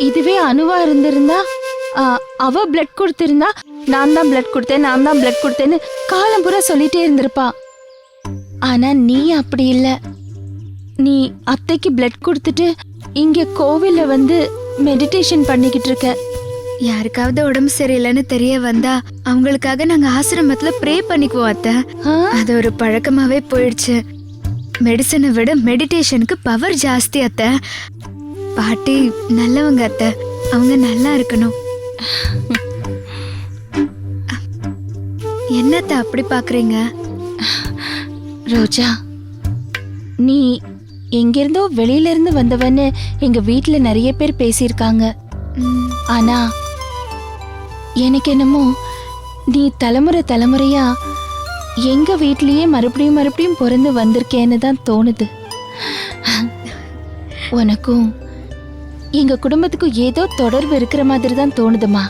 இதுவே அனுவா இருந்திருந்தா அவ பிளட் கொடுத்திருந்தா நான் தான் பிளட் கொடுத்தேன், நான் தான் பிளட் கொடுத்தேன்னு காலம் பூரா சொல்லிட்டே இருந்திருப்பா. ஆனா நீ அப்படி இல்ல. நீ அத்தைக்கு பிளட் கொடுத்துட்டு இங்க கோவில்ல வந்து மெடிடேஷன் பண்ணிக்கிட்டு இருக்க. யாருக்காவது உடம்பு சரியில்லைன்னு தெரிய வந்தா அவங்களுக்காக நாங்க ஆசிரமத்துல ப்ரே பண்ணிக்குவோம் அத்தை. அது ஒரு பழக்கமாவே போயிடுச்சு. மெடிசனை விட மெடிடேஷனுக்கு பவர் ஜாஸ்தி அத்தை. பாட்டி நல்லவங்க அத்தை, அவங்க நல்லா இருக்கணும். என்னத்த அப்படி பாக்குறீங்க? ரோஜா, நீ எங்கிருந்தோ வெளியில இருந்து வந்தவன்னு எங்க வீட்டுல நிறைய பேர் பேசியிருக்காங்க. ஆனா எனக்கு என்னமோ நீ தலைமுறை தலைமுறையா எங்க வீட்லயே மறுபடியும் மறுபடியும் பிறந்து வந்திருக்கேன்னு தான் தோணுது. உனக்கும் எங்க குடும்பத்துக்கும் ஏதோ தொடர்பு இருக்கிற மாதிரி தான் தோணுதுமா.